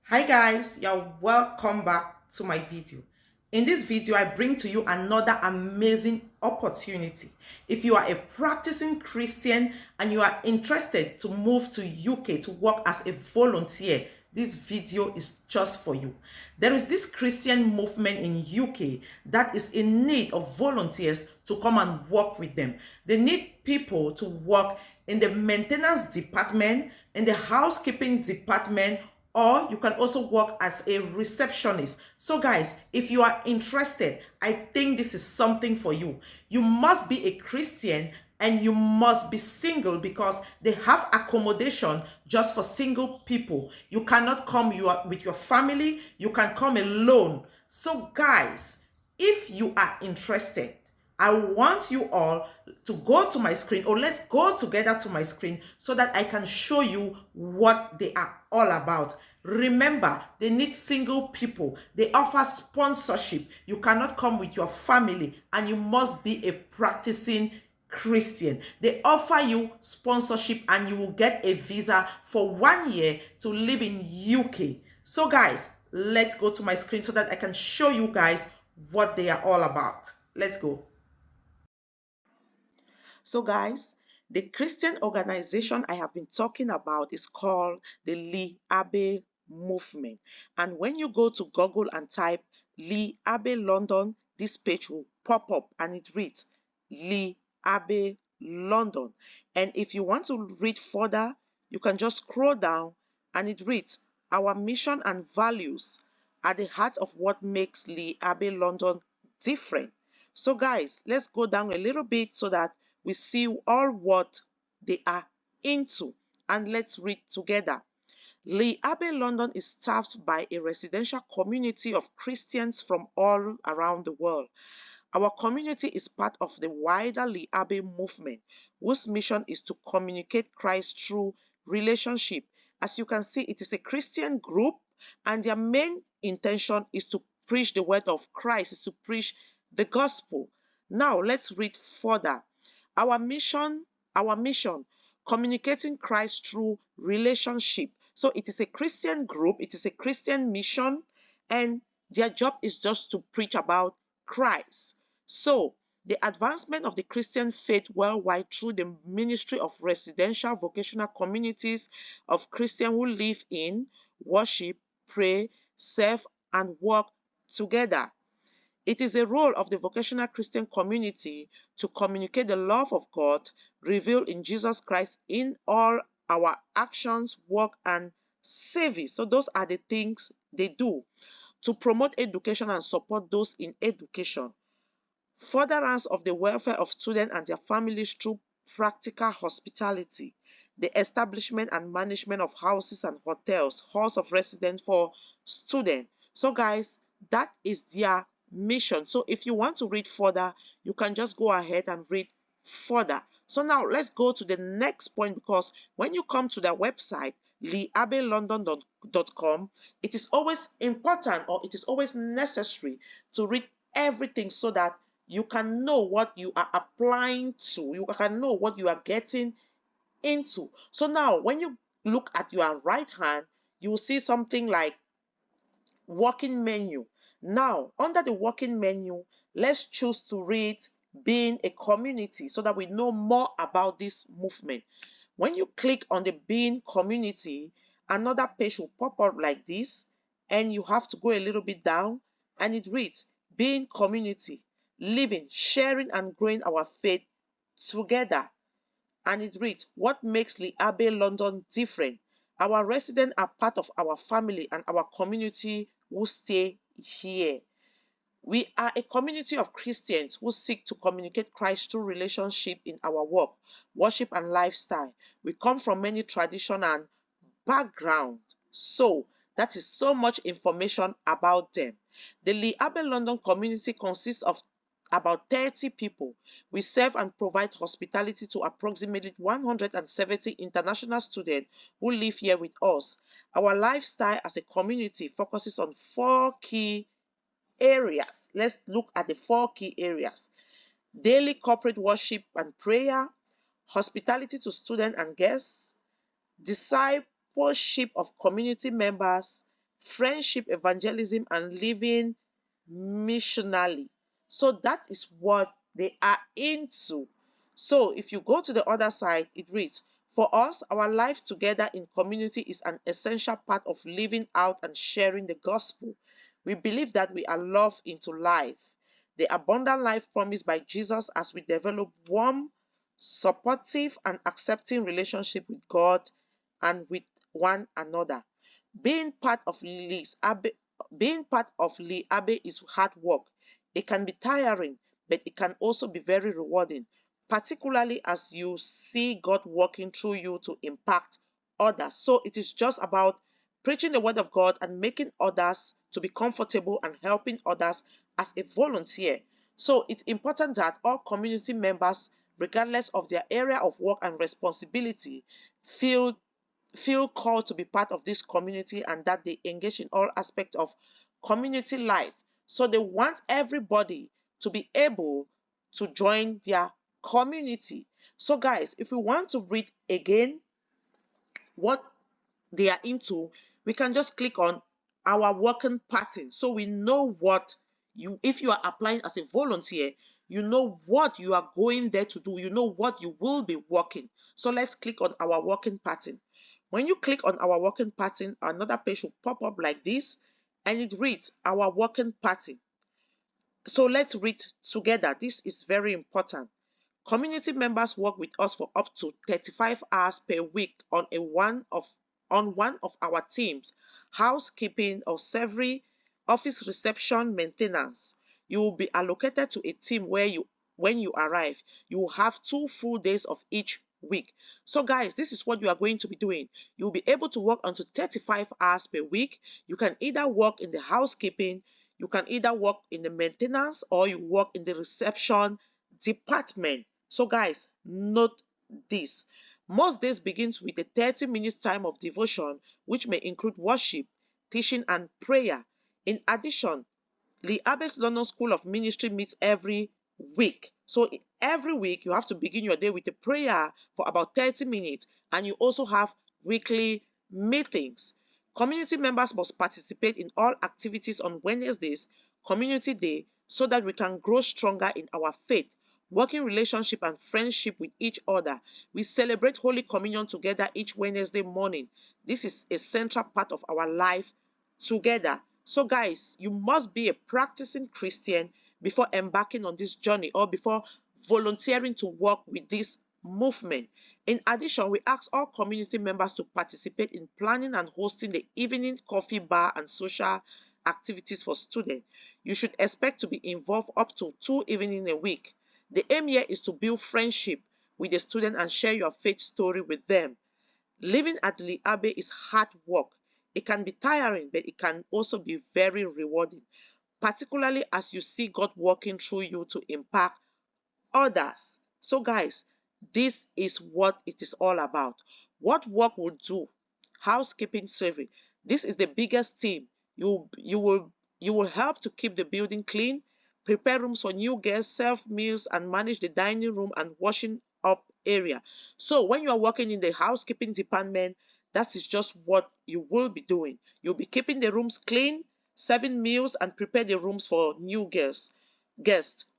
Hi guys, you're welcome back to my video. In this video, I bring to you another amazing opportunity. If you are a practicing Christian and you are interested to move to UK to work as a volunteer, this video is just for you. There is this Christian movement in UK that is in need of volunteers to come and work with them. They need people to work in the maintenance department, in the housekeeping department, or you can also work as a receptionist. So guys, if you are interested, I think this is something for you. You must be a Christian and you must be single because they have accommodation just for single people. You cannot come with your family, you can come alone. So guys, if you are interested, I want you all to go to my screen, or let's go together to my screen so that I can show you what they are all about. Remember, they need single people. They offer sponsorship. You cannot come with your family and you must be a practicing Christian. They offer you sponsorship and you will get a visa for 1 year to live in UK. So guys, let's go to my screen so that I can show you guys what they are all about. Let's go. So guys, the Christian organization I have been talking about is called the Abbey movement. And when you go to Google and type Abbey London, this page will pop up and it reads Abbey London. And if you want to read further, you can just scroll down and it reads, our mission and values are the heart of what makes Abbey London different. So guys, let's go down a little bit so that we see all what they are into, and let's read together. Abbey London is staffed by a residential community of Christians from all around the world. Our community is part of the wider Abbey movement, whose mission is to communicate Christ through relationship. As you can see, it is a Christian group, and their main intention is to preach the word of Christ, is to preach the gospel. Now let's read further. Our mission, our mission, communicating Christ through relationship. So it is a Christian group, it is a Christian mission, and their job is just to preach about Christ. So the advancement of the Christian faith worldwide through the ministry of residential vocational communities of Christians who live in, worship, pray, serve, and work together. It is a role of the vocational Christian community to communicate the love of God revealed in Jesus Christ in all our actions, work, and service. So those are the things they do. To promote education and support those in education. Furtherance of the welfare of students and their families through practical hospitality. The establishment and management of houses and hotels, halls of residence for students. So guys, that is their mission. So if you want to read further, you can just go ahead and read further. So now let's go to the next point, because when you come to their website, leabbeylondon.com, it is always important, or it is always necessary to read everything so that you can know what you are applying to, you can know what you are getting into. So now when you look at your right hand, you will see something like working menu. Now under the working menu, let's choose to read being a community so that we know more about this movement. When you click on the being community, another page will pop up like this, and you have to go a little bit down, and it reads being community, living, sharing, and growing our faith together. And it reads, what makes Abbey London different? Our residents are part of our family and our community who stay here. We are a community of Christians who seek to communicate Christ through relationship in our work, worship, and lifestyle. We come from many traditions and background. So that is so much information about them. The Abbey London community consists of about 30 people. We serve and provide hospitality to approximately 170 international students who live here with us. Our lifestyle as a community focuses on 4 key areas. Let's look at the 4 key areas. Daily corporate worship and prayer, hospitality to students and guests, discipleship of community members, friendship, evangelism, and living missionally. So that is what they are into. So if you go to the other side, it reads, for us, our life together in community is an essential part of living out and sharing the gospel. We believe that we are loved into life, the abundant life promised by Jesus as we develop warm, supportive, and accepting relationship with God and with one another. Being part of Lee's Abbey, being part of Lee Abbey is hard work. It can be tiring, but it can also be very rewarding, particularly as you see God working through you to impact others. So it is just about preaching the word of God and making others to be comfortable and helping others as a volunteer. So it's important that all community members, regardless of their area of work and responsibility, feel feel called to be part of this community and that they engage in all aspects of community life. So they want everybody to be able to join their community. So, guys, if we want to read again what they are into, we can just click on our working pattern so we know what you, if you are applying as a volunteer, you know what you are going there to do, you know what you will be working. So let's click on our working pattern. When you click on our working pattern, another page will pop up like this and it reads our working pattern. So let's read together. This is very important. Community members work with us for up to 35 hours per week on one of our teams, housekeeping or servery, office reception, maintenance. You will be allocated to a team where when you arrive, you will have 2 full days of each week. So guys, this is what you are going to be doing. You'll be able to work until 35 hours per week. You can either work in the housekeeping, you can either work in the maintenance, or you work in the reception department. So guys, note this. Most days begins with a 30 minutes time of devotion, which may include worship, teaching, and prayer. In addition, the Abbey's London School of Ministry meets every week. So every week you have to begin your day with a prayer for about 30 minutes, and you also have weekly meetings. Community members must participate in all activities on Wednesdays, Community Day, so that we can grow stronger in our faith, working relationship and friendship with each other. We celebrate Holy Communion together each Wednesday morning. This is a central part of our life together. So guys, you must be a practicing Christian before embarking on this journey or before volunteering to work with this movement. In addition, we ask all community members to participate in planning and hosting the evening coffee bar and social activities for students. You should expect to be involved up to 2 evenings a week. The aim here is to build friendship with the student and share your faith story with them. Living at the Abbey is hard work. It can be tiring, but it can also be very rewarding, particularly as you see God working through you to impact others. So guys, this is what it is all about. What work will do? Housekeeping serving. This is the biggest team. You will help to keep the building clean, prepare rooms for new guests, serve meals, and manage the dining room and washing up area. So when you are working in the housekeeping department, that is just what you will be doing. You'll be keeping the rooms clean, serving meals, and prepare the rooms for new guests.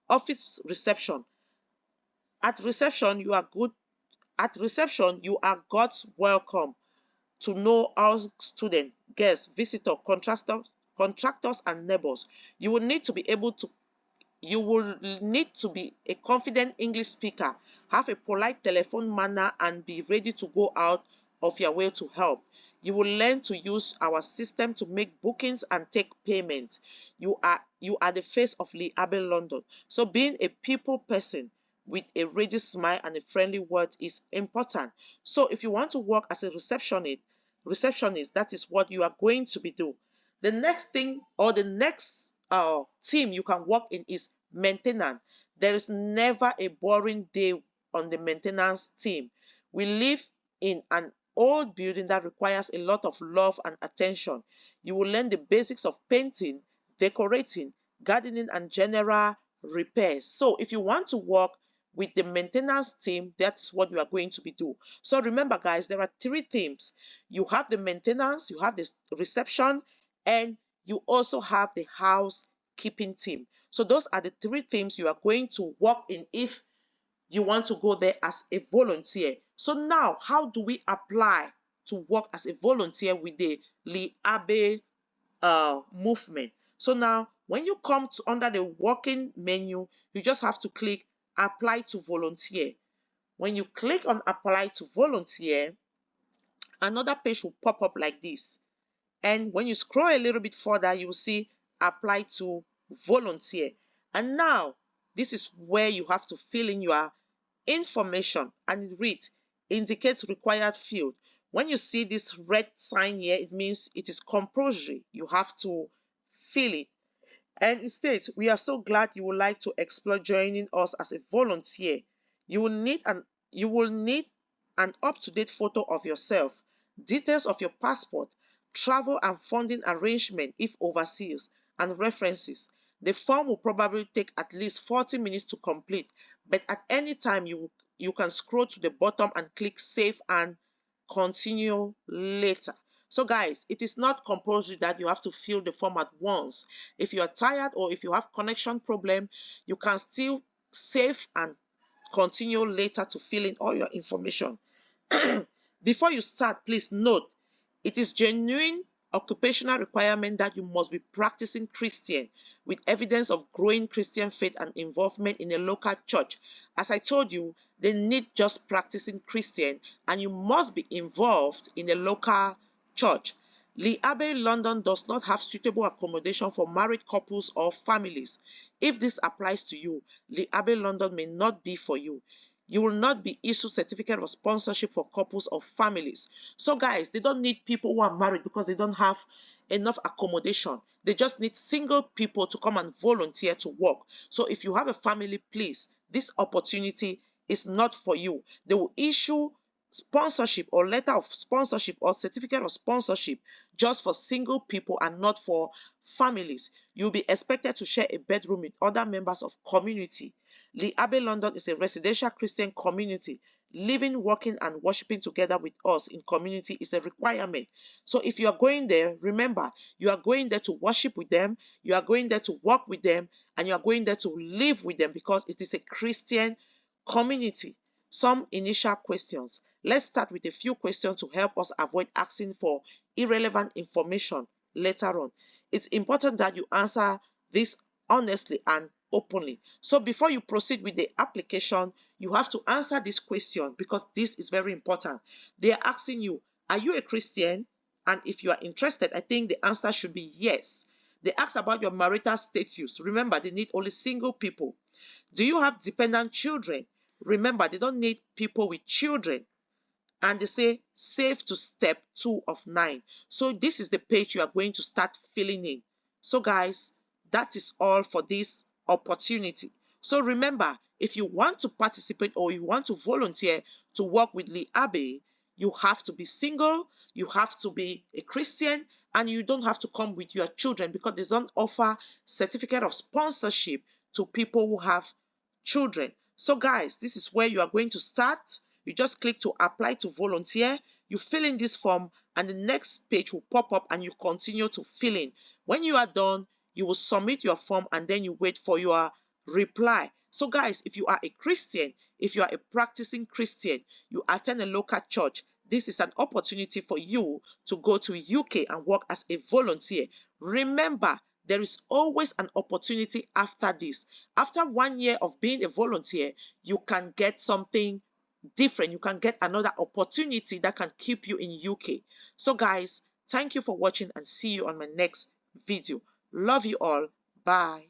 Office reception. At reception, you are good. At reception, you are God's welcome to know our students, guests, visitors, contractors, and neighbors. You will need to be able to You will need to be a confident English speaker, have a polite telephone manner, and be ready to go out of your way to help. You will learn to use our system to make bookings and take payments. You are the face of Lee Abbey London. So being a people person with a ready smile and a friendly word is important. So if you want to work as a receptionist, that is what you are going to be doing. The next thing or the next team you can work in is maintenance. There is never a boring day on the maintenance team. We live in an old building that requires a lot of love and attention. You will learn the basics of painting, decorating, gardening, and general repairs. So if you want to work with the maintenance team, that's what you are going to be doing. So remember guys, there are 3 teams. You have the maintenance, you have the reception, and you also have the housekeeping team. So those are the 3 teams you are going to work in if you want to go there as a volunteer. So now, how do we apply to work as a volunteer with the Lee Abbey movement? So now, when you come to under the working menu, you just have to click apply to volunteer. When you click on apply to volunteer, another page will pop up like this. And when you scroll a little bit further, you will see apply to volunteer. And now, this is where you have to fill in your information, and it reads indicates required field. When you see this red sign here, it means it is compulsory. You have to fill it. And it states, we are so glad you would like to explore joining us as a volunteer. You will need an up-to-date photo of yourself, details of your passport, travel and funding arrangement if overseas, and references. The form will probably take at least 40 minutes to complete, but at any time you can scroll to the bottom and click save and continue later. So guys, it is not compulsory that you have to fill the form at once. If you are tired or if you have connection problem, you can still save and continue later to fill in all your information. Before you start, please note, it is genuine occupational requirement that you must be practicing Christian with evidence of growing Christian faith and involvement in a local church. As I told you, they need just practicing Christian, and you must be involved in a local church. Lee Abbey London does not have suitable accommodation for married couples or families. If this applies to you, Lee Abbey London may not be for you. You will not be issued certificate of sponsorship for couples or families. So guys, they don't need people who are married because they don't have enough accommodation. They just need single people to come and volunteer to work. So if you have a family, please, this opportunity is not for you. They will issue sponsorship or letter of sponsorship or certificate of sponsorship just for single people and not for families. You'll be expected to share a bedroom with other members of community. Lee Abbey London is a residential Christian community. Living, working, and worshiping together with us in community is a requirement. So if you are going there, remember, you are going there to worship with them, you are going there to work with them, and you are going there to live with them because it is a Christian community. Some initial questions. Let's start with a few questions to help us avoid asking for irrelevant information later on. It's important that you answer this honestly and openly. So before you proceed with the application, you have to answer this question because this is very important. They are asking you, are you a Christian? And if you are interested, I think the answer should be yes. They ask about your marital status. Remember, they need only single people. Do you have dependent children? Remember, they don't need people with children. And they say save to step 2 of 9. So this is the page you are going to start filling in. So guys, that is all for this opportunity. So remember, if you want to participate or you want to volunteer to work with Lee Abbey, you have to be single, you have to be a Christian, and you don't have to come with your children because they don't offer certificate of sponsorship to people who have children. So guys, this is where you are going to start. You just click to apply to volunteer, you fill in this form, and the next page will pop up and you continue to fill in. When you are done, you will submit your form and then you wait for your reply. So guys, if you are a Christian, if you are a practicing Christian, you attend a local church, this is an opportunity for you to go to UK and work as a volunteer. Remember, there is always an opportunity after this. After 1 year of being a volunteer, you can get something different. You can get another opportunity that can keep you in UK. So guys, thank you for watching and see you on my next video. Love you all. Bye.